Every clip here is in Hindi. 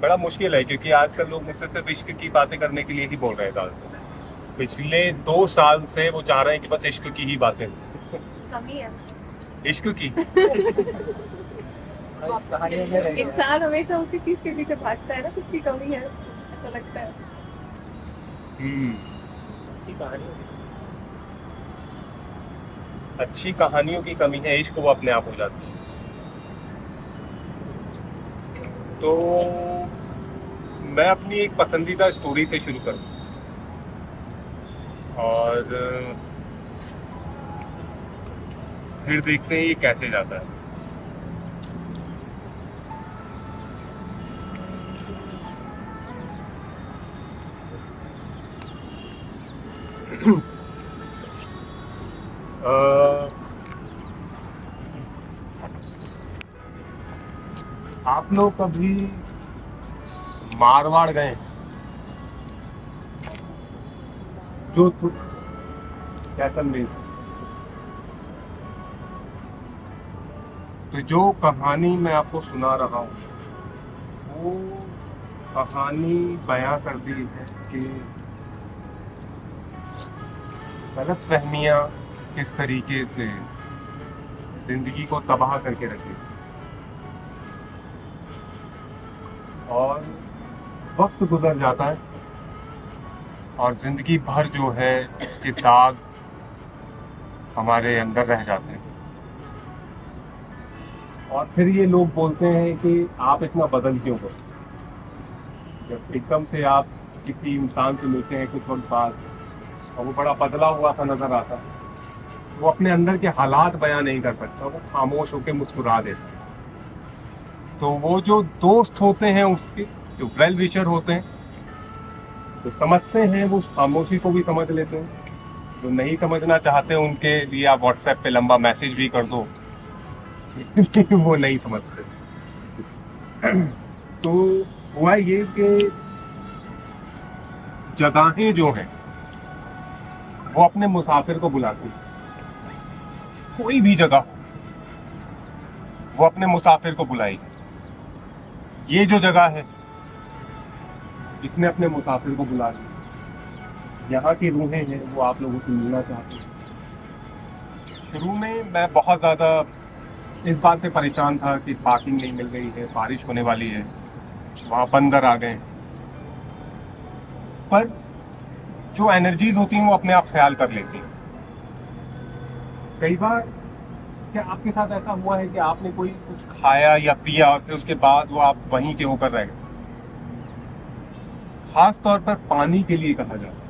बड़ा मुश्किल है, क्योंकि आजकल लोग मुझसे सिर्फ इश्क की बातें करने के लिए ही बोल रहे हैं ज़्यादातर। पिछले 2 साल से वो चाह रहे हैं कि बस इश्क की ही बातें हों। कमी है। इश्क की। इंसान हमेशा उसी चीज के पीछे भागता है ना, किसकी कमी है ऐसा लगता है। अच्छी कहानियों की कमी है, इश्क वो अपने आप हो जाती है। तो मैं अपनी एक पसंदीदा स्टोरी से शुरू करूँ, और फिर देखते हैं ये कैसे जाता है। आप लोग कभी मारवाड़ गए? जोधपुर, जैसलमेर। तो जो कहानी मैं आपको सुना रहा हूँ, वो कहानी बयां कर दी है कि गलतफहमियां किस तरीके से जिंदगी को तबाह करके रखी, और वक्त गुजर जाता है और जिंदगी भर जो है कि दाग हमारे अंदर रह जाते हैं। और फिर ये लोग बोलते हैं कि आप इतना बदल क्यों गए। जब एकदम से आप किसी इंसान से मिलते हैं कुछ वक्त बाद और वो बड़ा बदला हुआ सा नजर आता है, वो अपने अंदर के हालात बयां नहीं कर सकता, वो खामोश होकर मुस्कुरा देता है। तो वो जो दोस्त होते हैं उसके, जो वेल विशर होते हैं, तो समझते हैं, वो उस खामोशी को भी समझ लेते हैं। जो नहीं समझना चाहते उनके लिए आप व्हाट्सएप पे लंबा मैसेज भी कर दो वो नहीं समझते। तो हुआ ये कि जगहें जो हैं वो अपने मुसाफिर को बुलाती हैं। कोई भी जगह हो, वो अपने मुसाफिर को बुलाएगी। ये जो जगह है, इसने अपने मुसाफिर को बुला लिया। यहाँ की रूहें हैं, वो आप लोगों से मिलना चाहती हैं। शुरू में मैं बहुत ज़्यादा इस बात पे परेशान था कि पार्किंग नहीं मिल रही है, बारिश होने वाली है, वहाँ बंदर आ गए। पर जो एनर्जीज होती हैं वो अपने आप ख्याल कर लेती हैं। कई बार क्या आपके साथ ऐसा हुआ है कि आपने कोई कुछ खाया या पिया, फिर उसके बाद वो आप वहीं के होकर रह गए? खास तौर पर पानी के लिए कहा जाता है।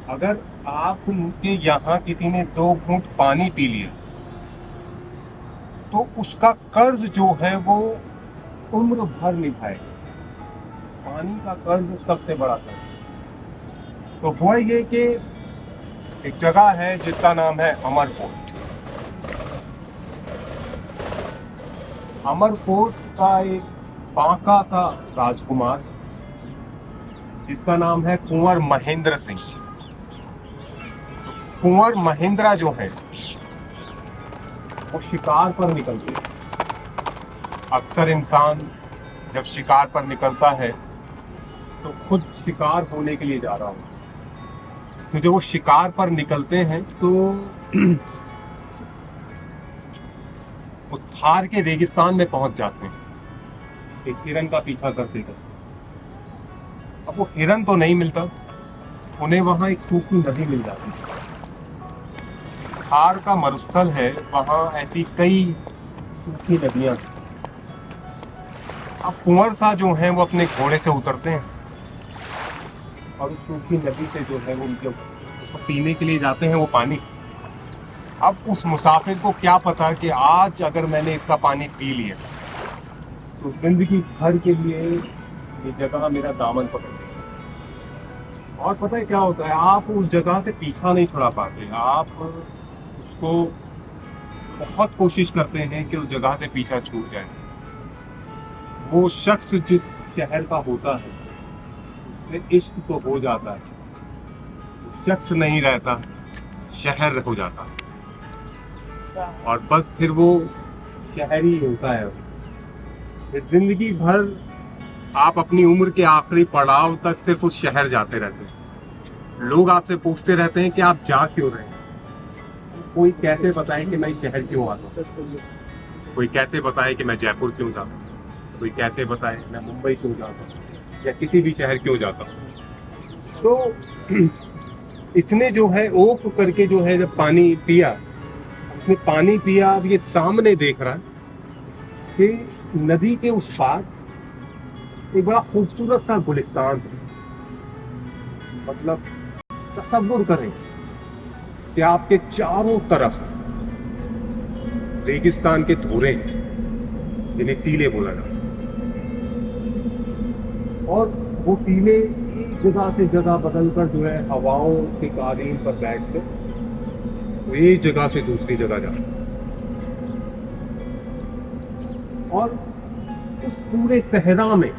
अगर आपके यहाँ किसी ने 2 घूंट पानी पी लिया, तो उसका कर्ज जो है वो उम्र भर निभाएगा। पानी का कर्ज सबसे बड़ा कर्ज। तो हुआ ये कि एक जगह है जिसका नाम है अमरकोट। अमरकोट का एक बांका सा राजकुमार, जिसका नाम है कुंवर महेंद्र सिंह। कुंवर महेंद्र जो है वो शिकार पर निकलते हैं। अक्सर इंसान जब शिकार पर निकलता है तो खुद शिकार होने के लिए जा रहा होता। तो जब वो शिकार पर निकलते हैं तो वो थार के रेगिस्तान में पहुंच जाते हैं, एक हिरन का पीछा करते करते। अब वो हिरन तो नहीं मिलता, उन्हें वहां एक सूखी नदी मिल जाती है। थार का मरुस्थल है, वहां ऐसी कई सूखी नदियां। अब कुंवर सा जो है वो अपने घोड़े से उतरते हैं और उस सूखी नदी से जो है वो मतलब उसको पीने के लिए जाते हैं वो पानी। अब उस मुसाफिर को क्या पता कि आज अगर मैंने इसका पानी पी लिया तो जिंदगी भर के लिए ये जगह मेरा दामन पकड़ लेगी। और पता है क्या होता है, आप उस जगह से पीछा नहीं छुड़ा पाते। आप उसको बहुत कोशिश करते हैं कि उस जगह से पीछा छूट जाए। वो शख्स जिस शहर का होता है उससे इश्क तो हो जाता है, शख्स नहीं रहता, शहर हो जाता है। और बस फिर वो शहरी होता है। फिर जिंदगी भर आप अपनी उम्र के आखिरी पड़ाव तक सिर्फ उस शहर जाते रहते हैं। लोग आपसे पूछते रहते हैं कि आप जा क्यों रहे हैं। कोई कैसे बताए कि मैं इस शहर क्यों आता हूँ, कोई कैसे बताए कि मैं जयपुर क्यों जाता हूँ, कोई कैसे बताए मैं मुंबई क्यों जाता हूँ या किसी भी शहर क्यों जाता हूँ। तो इसने जो है ओक करके जो है जब पानी पिया, उसने पानी पिया, अब ये सामने देख रहा है कि नदी के उस पार एक बड़ा खूबसूरत सा गुलिस्तान है। मतलब तसव्वुर करें कि आपके चारों तरफ रेगिस्तान के धोरे, जिन्हें टीले बोला जाता है, और वो टीले एक जगह से जगह बदलकर जो है हवाओं के कालीन पर बैठकर वो एक जगह से दूसरी जगह जाते हैं। और उस पूरे सहरा में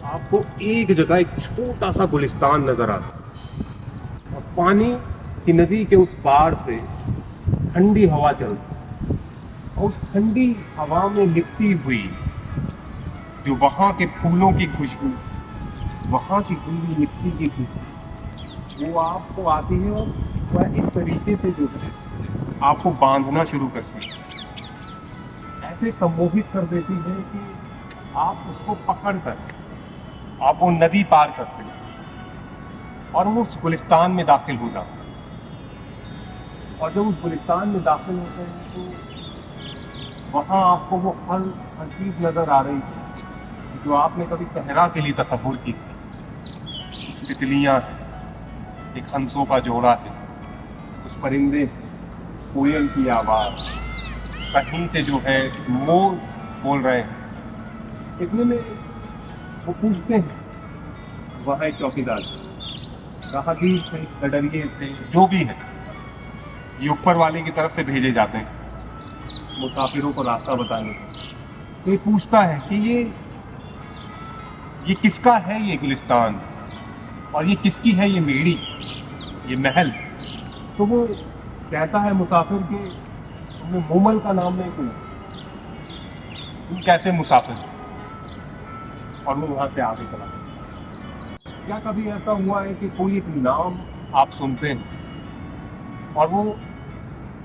आपको एक जगह एक छोटा सा गुलिस्तान नजर आता है और पानी की नदी के उस पार से ठंडी हवा चलती है और उस ठंडी हवा में लिपटी हुई जो वहाँ के फूलों की खुशबू, वहाँ की गीली मिट्टी की खुशबू, वो आपको आती है और वह इस तरीके से जो है आपको बांधना शुरू करती है, ऐसे सम्मोहित कर देती है कि आप उसको पकड़ कर आप वो नदी पार करते हैं और वो उस गुलिस्तान में दाखिल हो जाते हैं। और जब उस गुलिस्तान में दाखिल होते हैं तो वहाँ आपको वो हर चीज नजर आ रही है जो आपने कभी सहरा के लिए तसव्वुर की थी। कुछ तितलियाँ हैं, एक हंसों का जोड़ा है, कुछ परिंदे, कोयल की आवाज़, कहीं से जो है मोर बोल रहे हैं। इतने में वो पूछते हैं, वहाँ एक चौकीदार, राहगीर से, गडरिये से, जो भी है, ये ऊपर वाले की तरफ से भेजे जाते हैं मुसाफिरों को रास्ता बताने। तो ये पूछता है कि ये किसका है ये गुलिस्तान, और ये किसकी है ये मेड़ी, ये महल। तो वो कहता है मुसाफिर कि तुमने मोमल का नाम नहीं सुना, तुम कैसे मुसाफिर, और वो वहाँ से आगे चला गया। क्या कभी ऐसा हुआ है कि कोई एक नाम आप सुनते हैं और वो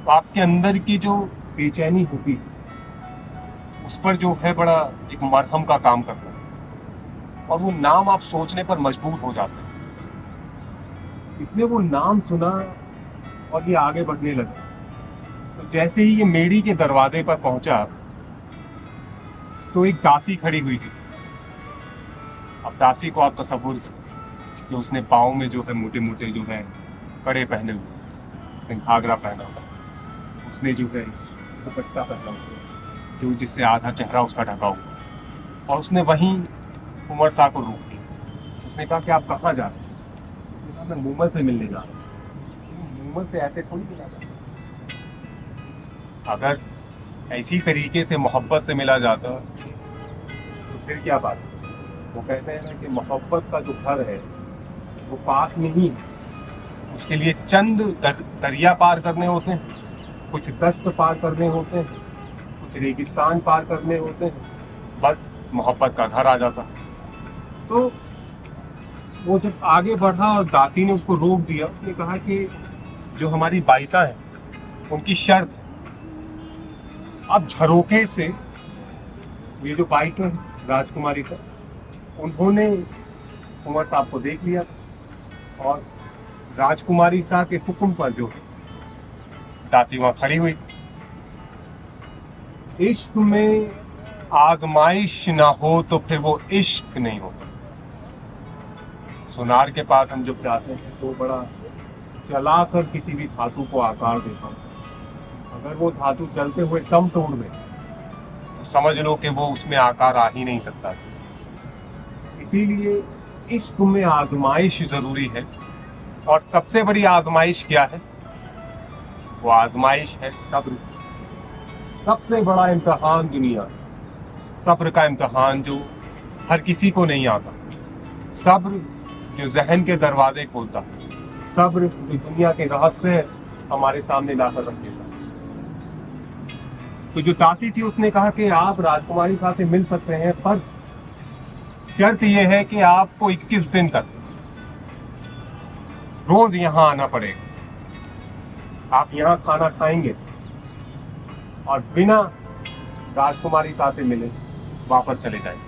आपके अंदर की जो बेचैनी होती है उस पर जो है बड़ा एक मरहम का काम करता है और वो नाम आप सोचने पर मजबूर हो जाते हैं। इसने वो नाम सुना और ये आगे बढ़ने लगा। तो जैसे ही ये मेड़ी के दरवाजे पर पहुंचा तो एक दासी खड़ी हुई थी। अब दासी को आप तसव्वुर, जो उसने पाँव में जो है मोटे मोटे जो है कड़े पहने हुए, उसने घाघरा पहना हुआ, उसने जो है दुपट्टा पहना हुआ जो जिससे आधा चेहरा उसका ढका हुआ, और उसने वहीं उमर शाह को रोक दिया। उसने कहा कि आप कहाँ जा रहे हैं? उसने कहा मैं मोमल से मिलने जा रहा हूँ। मोमल से ऐसे थोड़ी मिला जाता, अगर ऐसी तरीके से मोहब्बत से मिला जाता तो फिर क्या बात है। वो कहते हैं ना कि मोहब्बत का जो घर है वो पास में ही है, उसके लिए चंद दरिया पार करने होते हैं, कुछ दस्त पार करने होते हैं, कुछ रेगिस्तान पार करने होते हैं, बस मोहब्बत का घर आ जाता। तो वो जब आगे बढ़ा और दासी ने उसको रोक दिया, उसने कहा कि जो हमारी बाइसा है उनकी शर्त है, अब झरोखे से ये जो बाइसा है राजकुमारी का, उन्होंने उमर साहब को देख लिया और राजकुमारी शाह के हुक्म पर जो दासी वहां खड़ी हुई। इश्क में आजमाइश ना हो तो फिर वो इश्क नहीं होता। सोनार के पास हम जब जाते हैं तो बड़ा चलाकर किसी भी धातु को आकार देता है, अगर वो धातु चलते हुए दम तोड़ दे तो समझ लो कि वो उसमें आकार आ ही नहीं सकता। इसीलिए इश्क में आजमाइश जरूरी है, और सबसे बड़ी आजमाइश क्या है? वो आजमाइश है सब्र। सबसे बड़ा इम्तिहान दुनिया, सब्र का इम्तिहान जो हर किसी को नहीं आता। सब्र जो जहन के दरवाजे खोलता है, सब्र जो दुनिया के रहस्य हमारे सामने लाकर रख देता। तो जो दासी थी उसने कहा कि आप राजकुमारी साहब से मिल सकते हैं, पर शर्त यह है कि आपको 21 दिन तक रोज यहाँ आना पड़ेगा। आप यहाँ खाना खाएंगे और बिना राजकुमारी साथ से मिले वापस चले जाएंगे।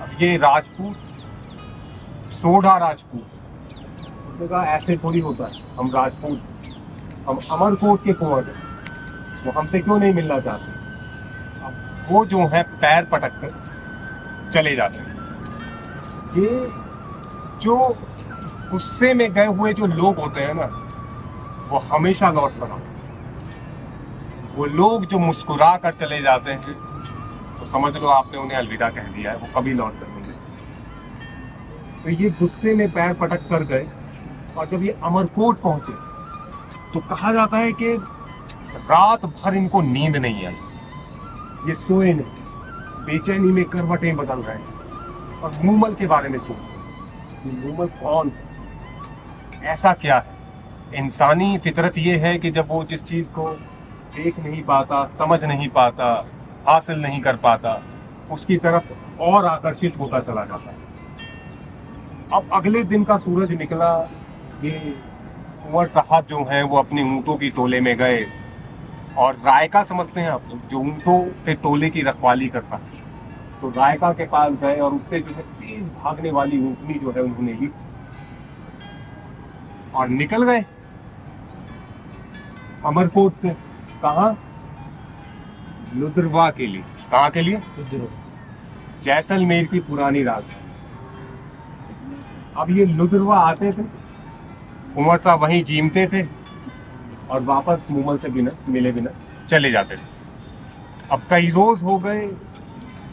अब ये राजपूत, सोढ़ा राजपूत, उसने कहा ऐसे थोड़ी होता है, हम राजपूत, हम अमरकोट के कुंवर हैं, वो हमसे क्यों नहीं मिलना चाहते। अब वो जो है पैर पटक कर चले जाते हैं। ये जो गुस्से में गए हुए जो लोग होते हैं ना, वो हमेशा लौट कर आते हैं। वो लोग जो मुस्कुरा कर चले जाते हैं तो समझ लो आपने उन्हें अलविदा कह दिया है, वो कभी लौट कर नहीं आते। तो ये गुस्से में पैर पटक कर गए और जब ये अमरकोट पहुंचे तो कहा जाता है कि रात भर इनको नींद नहीं आई, ये सोए नहीं, बेचैनी में करवटें बदल रहे हैं और मूमल के बारे में सोच, मूमल कौन, ऐसा क्या है। इंसानी फितरत ये है कि जब वो जिस चीज को देख नहीं पाता, समझ नहीं पाता, हासिल नहीं कर पाता, उसकी तरफ और आकर्षित होता चला जाता है। अब अगले दिन का सूरज निकला, ये कुंवर साहब जो हैं वो अपने ऊँटों की टोले में गए और रायका समझते हैं आप लोग, जो ऊँटों के टोले की रखवाली करता है, तो रायका के पास गए और उससे जो है तेज भागने वाली ऊँटनी जो है उन्होंने ली और निकल गए अमरकोट से। कहा? लुद्रवा के लिए। कहाँ के लिए? जैसलमेर की पुरानी राजधानी। अब ये लुद्रवा आते थे, कुंवर साहब वहीं जीमते थे और वापस मूमल से बिना मिले बिना चले जाते थे। अब कई रोज हो गए,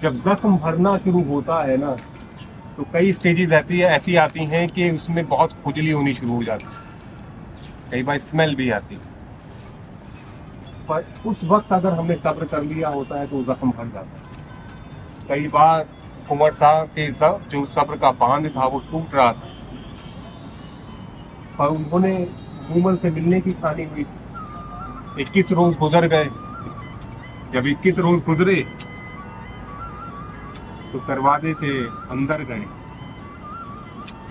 जब जख्म भरना शुरू होता है ना तो कई स्टेजेस ऐसी आती हैं कि उसमें बहुत खुजली होनी शुरू हो जाती है, कई बार स्मेल भी आती है। पर उस वक्त अगर हमने सब्र कर लिया होता है तो जख्म भर जाता है। कई बार कुंवर साहब के जो सब्र का बांध था वो टूट रहा था, पर उन्होंने मूमल से मिलने की ठानी हुई। 21 रोज गुजर गए। जब 21 रोज गुजरे तो दरवाजे से अंदर गए।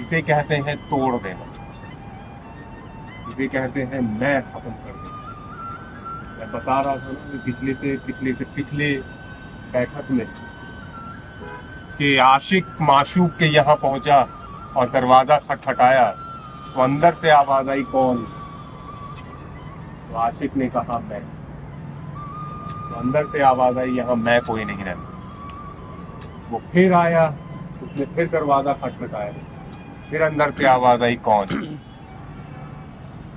इसे कहते हैं तोड़ देना, इसे कहते हैं मैं खत्म कर देना। मैं बता रहा था ना पिछले बैठक में कि आशिक माशूक के यहाँ पहुंचा और दरवाजा खटखटाया तो अंदर से आवाज आई, कौन? तो आशिक ने कहा मैं। तो अंदर से आवाज आई, यहाँ मैं कोई नहीं रहता। वो फिर आया, उसने फिर दरवाजा खटखटाया, फिर अंदर से आवाज आई, कौन?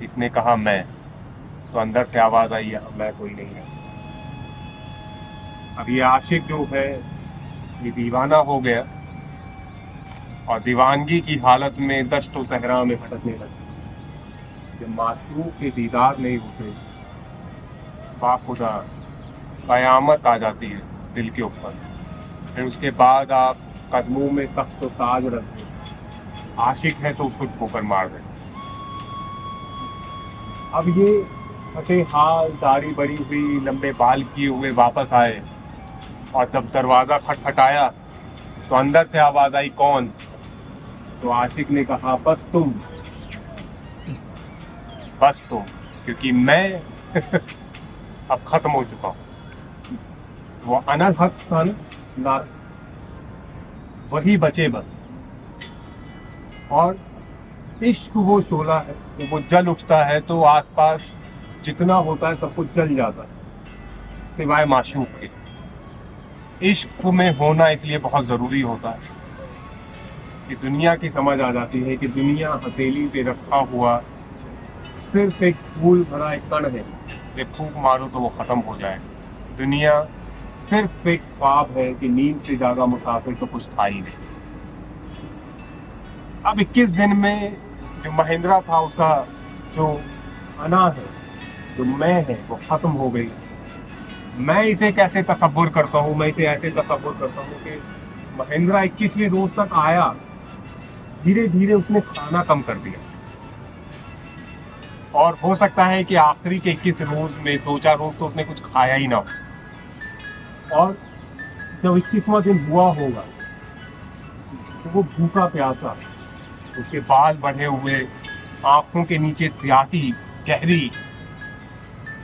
इसने कहा मैं। तो अंदर से आवाज आई, यहाँ मैं कोई नहीं है। अब ये आशिक जो है ये दीवाना हो गया और दीवानगी की हालत में दश्त व सहरा में भटकने लगा। जब माशूक के दीदार नहीं होते, बाखुदा कयामत आ जाती है दिल के ऊपर। फिर उसके बाद आप कदमों में तख्त व ताज रख दें, आशिक है तो उसको ठोकर मार दें। अब ये फटे हाल, दाढ़ी बड़ी हुई, लंबे बाल किए हुए वापस आए और जब दरवाजा खटखटाया तो अंदर से आवाज आई, कौन? तो आशिक ने कहा, बस तुम, क्योंकि मैं अब खत्म हो चुका हूं। वो अनल हक था ना, वही बचे बस। और इश्क वो शोला है, तो वो जल उठता है तो आसपास जितना होता है सब कुछ जल जाता है सिवाय माशूक के। इश्क में होना इसलिए बहुत ज़रूरी होता है कि दुनिया की समझ आ जाती है कि दुनिया हथेली पे रखा हुआ सिर्फ एक फूल भरा एक कण है, ये फूंक मारो तो वो ख़त्म हो जाए। दुनिया सिर्फ एक ख्वाब है कि नींद से ज़्यादा मुसाफिर तो कुछ था ही नहीं। अब 21 दिन में जो महेंद्रा था, उसका जो अना है, जो मैं है, वो ख़त्म हो गई। मैं इसे कैसे तसव्वुर करता हूँ? मैं इसे ऐसे तसव्वुर करता हूँ कि महेंद्रा 21वें रोज तक आया, धीरे धीरे उसने खाना कम कर दिया और हो सकता है कि आखिरी के 21 रोज में 2-4 रोज तो उसने कुछ खाया ही ना हो। और जब 21वां दिन हुआ होगा तो वो भूखा प्यासा, उसके बाल बढ़े हुए, आंखों के नीचे स्याही गहरी,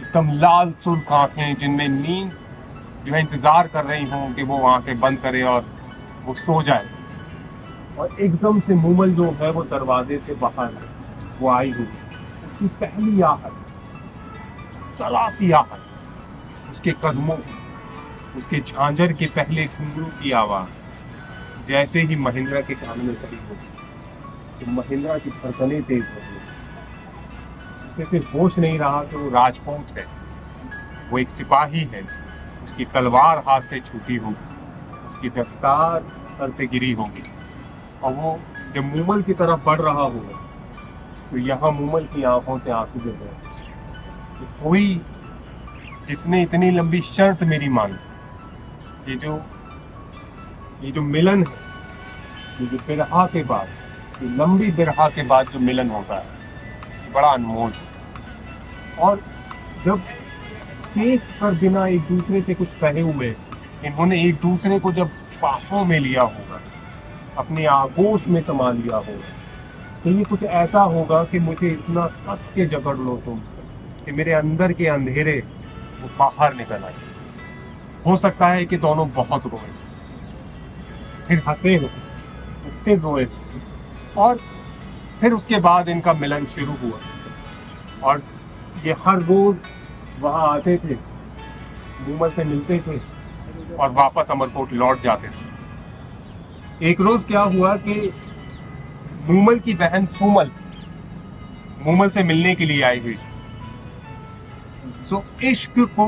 एकदम लाल सुर्ख आंखें जिनमें नींद जो है इंतजार कर रही हूँ कि वो आंखें बंद करे और वो सो जाए। और एकदम से मूमल जो है वो दरवाजे से बाहर वो आई हुई, उसकी पहली आहट, सलासी आहट, उसके कदमों की, उसके झांझर के पहले घुंघरू की आवाज जैसे ही महिंद्रा के कान में करी हो तो महिंद्रा की धड़कनें तेज हो गई। उसे फिर होश नहीं रहा कि वो राजपूत है, वो एक सिपाही है, उसकी तलवार हाथ से छूटी होगी, उसकी दफ्तार सर से गिरी होगी। और वो जब मूमल की तरफ बढ़ रहा होगा तो यहाँ मूमल की आंखों से आंसू गिर रहे। तो कोई जिसने इतनी लंबी शर्त मेरी मांगी, ये जो मिलन है, ये जो बिरहा के बाद, ये लंबी बिरहा के बाद जो मिलन होता है, बड़ा अनमोल है। और जब देख कर बिना एक दूसरे से कुछ कहे हुए इन्होंने एक दूसरे को जब बाहों में लिया होगा, अपनी आगोश में समा लिया होगा, तो ये कुछ ऐसा होगा कि मुझे इतना कस के जकड़ लो तुम कि मेरे अंदर के अंधेरे वो बाहर निकल आए। हो सकता है कि दोनों बहुत रोए, फिर हंसे हो, फिर रोए, और फिर उसके बाद इनका मिलन शुरू हुआ। और ये हर रोज वहाँ आते थे, मूमल से मिलते थे और वापस अमरकोट लौट जाते थे। एक रोज क्या हुआ कि मूमल की बहन सुमल मूमल से मिलने के लिए आई हुई। सो इश्क को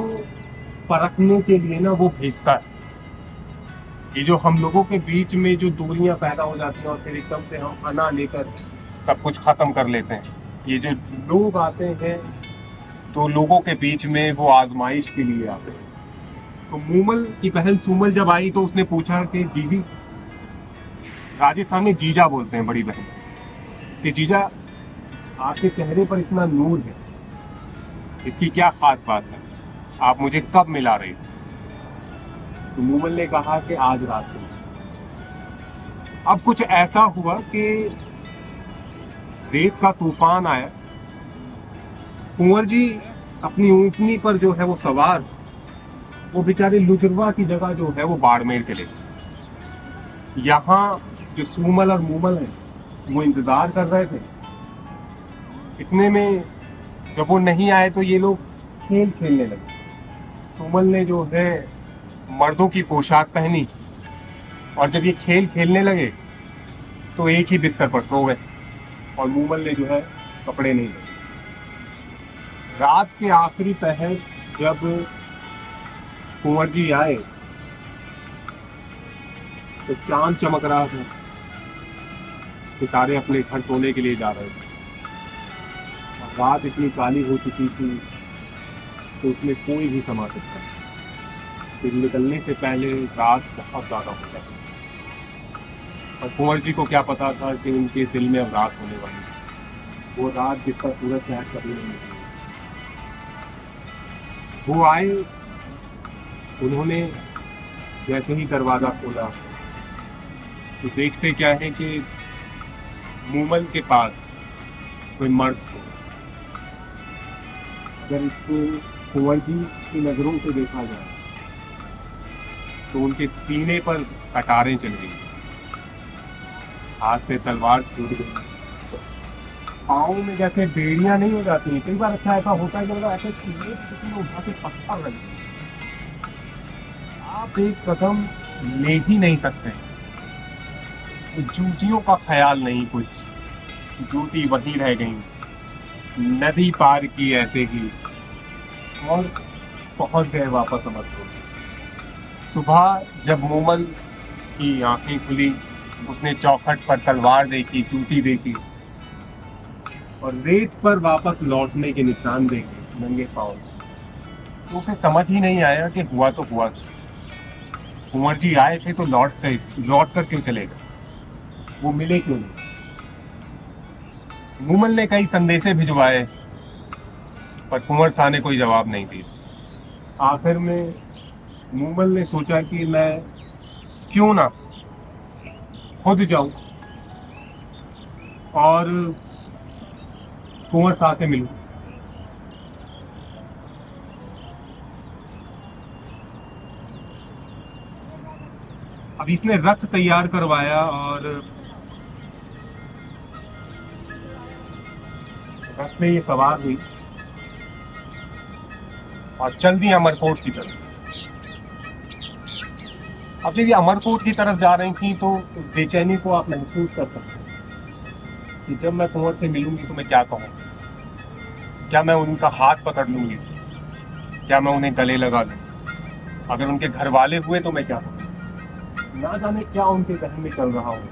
परखने के लिए ना वो भेजता है। ये जो हम लोगों के बीच में जो दूरियां पैदा हो जाती हैं और फिर एकदम से हम अना लेकर सब कुछ खत्म कर लेते हैं, ये जो लोग आते हैं तो लोगों के बीच में वो आजमाइश के लिए आते हैं। तो मूमल की बहन सुमल जब आई तो उसने पूछा कि दीदी, राजस्थान में जीजा बोलते हैं बड़ी बहन, कि जीजा आपके चेहरे पर इतना नूर है, इसकी क्या खास बात है, आप मुझे कब मिला रही? तो मूमल ने कहा कि आज रात को। अब कुछ ऐसा हुआ कि रेत का तूफान आया, कुंवर जी अपनी ऊंटनी पर जो है वो सवार, वो बेचारे लुजरवा की जगह जो है वो बाड़मेर चले गए। यहाँ जो सुमल और मूमल है वो इंतजार कर रहे थे। इतने में जब वो नहीं आए तो ये लोग खेल खेलने लगे। सुमल ने जो है मर्दों की पोशाक पहनी और जब ये खेल खेलने लगे तो एक ही बिस्तर पर सो गए और मूमल ने जो है कपड़े नहीं लिए। रात के आखिरी पहर जब कुंवर जी आए तो चांद चमक रहा था, सितारे अपने घर सोने के लिए जा रहे थे और रात इतनी काली हो चुकी थी तो उसमें कोई भी समा सकता है। फिर निकलने से पहले रात बहुत ज़्यादा हो जाती। और कुंवर जी को क्या पता था कि उनके दिल में अब रात होने वाली है। वो रात जिसका सूरज चाहे कभी नहीं निकली। वो आए, उन्होंने जैसे ही दरवाज़ा खोला तो देखते क्या है कि मूमल के पास कोई मर्द हो। अगर इसको कुंवर जी की नज़रों से देखा जाए तो उनके सीने पर कटारें चल गई, हाथ से तलवार छूट गई, पाँव में जैसे बेड़ियां नहीं हो जाती। कई बार अच्छा ऐसा होता है कि मतलब ऐसे सीने किसी ने उठा के पत्थर लग गए, आप एक कदम ले ही नहीं सकते। जूतियों का ख्याल नहीं कुछ, जूती वहीं रह गई, नदी पार की ऐसे ही और पहुंच गए वापस अमरकोट। सुबह जब मूमल की आंखें खुली, उसने चौखट पर तलवार देखी, जूती देखी और रेत पर वापस लौटने के निशान देखे नंगे पांव। तो उसे समझ ही नहीं आया कि हुआ तो हुआ। कुंवर जी आए थे तो लौट कर क्यों चले गए, वो मिले क्यों नहीं? मूमल ने कई संदेशे भिजवाए पर कुंवर शाह ने कोई जवाब नहीं दिया। आखिर में मूमल ने सोचा कि मैं क्यों ना खुद जाऊं और कुंवर शाह से मिलूं। अब इसने रथ तैयार करवाया और रथ में ये सवार हुई और चल दी अमरकोट की तरफ। अब जब ये अमरकोट की तरफ जा रही थी तो उस बेचैनी को आप महसूस कर सकते हैं कि जब मैं कुंवर से मिलूंगी तो मैं क्या कहूँ। क्या मैं उनका हाथ पकड़ लूंगी, क्या मैं उन्हें गले लगा लूँ, अगर उनके घर वाले हुए तो मैं क्या कहूँ। ना जाने क्या उनके जहन में चल रहा हो।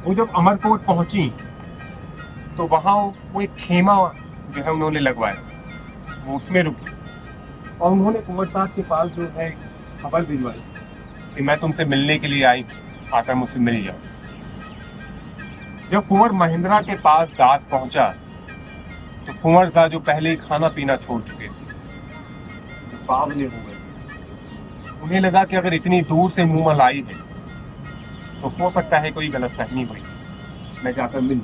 वो जब अमरकोट पहुंची तो वहां वो एक खेमा जो है उन्होंने लगवाया, वो उसमें रुकी और उन्होंने कुंवर साहब के पास जो है खबर भिजवाई कि मैं तुमसे मिलने के लिए आई, आकर मुझसे मिल जाओ। जब कुंवर महेंद्रा के पास दास पहुंचा तो कुंवर साहब जो पहले ही खाना पीना छोड़ चुके थे बावले हो गए। उन्हें लगा कि अगर इतनी दूर से मुंह आई है तो हो सकता है कोई गलतफहमी हुई, मैं जाकर मिल।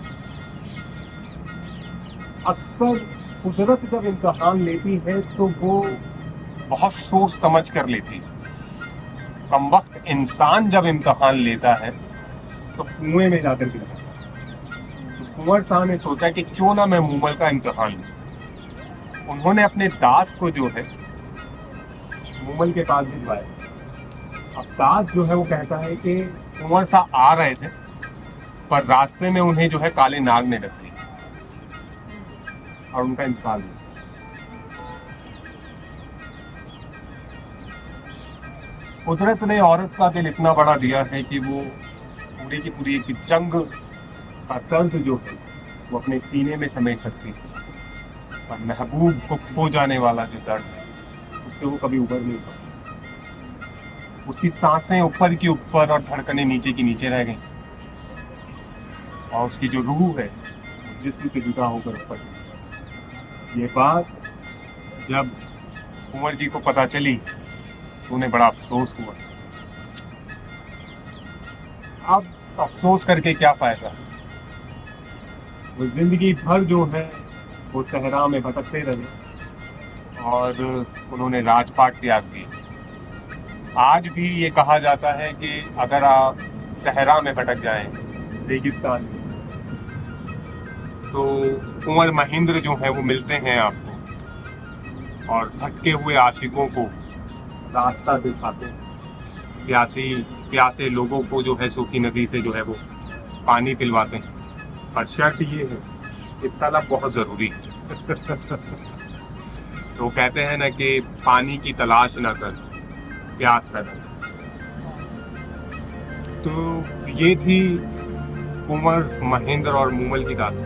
अक्सर कुदरत जब इम्तिहान लेती है तो वो बहुत सोच समझ कर लेती है। कमबख्त इंसान जब इम्तिहान लेता है तो कुएं में जाकर गिरता है। तो कुंवर साहब ने सोचा कि क्यों ना मैं मूमल का इम्तिहान लूं। उन्होंने अपने दास को जो है मूमल के पास भिजवाया। अब दास जो है वो कहता है कि कुंवर साहब आ रहे थे पर रास्ते में उन्हें जो है काले नाग ने डस लिया और उनका इंतकाल हुआ। कुदरत ने औरत का दिल इतना बड़ा दिया है कि वो पूरी की पूरी एक जंग का दर्द जो है वो अपने सीने में समेट सकती है, और महबूब को खो जाने वाला जो दर्द है उससे वो कभी उबर नहीं पाती। उसकी सांसें ऊपर की ऊपर और धड़कनें नीचे की नीचे रह गई और उसकी जो रूह है जिस्म से जुदा होकर ऊपर। ये बात जब कुंवर जी को पता चली तो उन्हें बड़ा अफसोस हुआ। अब अफसोस करके क्या फायदा। वो जिंदगी भर जो है वो सहरा में भटकते रहे और उन्होंने राजपाट त्याग दी। आज भी ये कहा जाता है कि अगर आप सहरा में भटक जाएं, रेगिस्तान में, तो कुंवर महेंद्र जो है वो मिलते हैं आपको और भटके हुए आशिकों को रास्ता दिखाते हैं। प्यासे लोगों को जो है सूखी नदी से जो है वो पानी पिलवाते हैं। और शर्त ये है कि तलब बहुत ज़रूरी है। तो कहते हैं ना कि पानी की तलाश ना कर, प्यास पैदा कर। तो ये थी कुंवर महेंद्र और मूमल की दास्तान।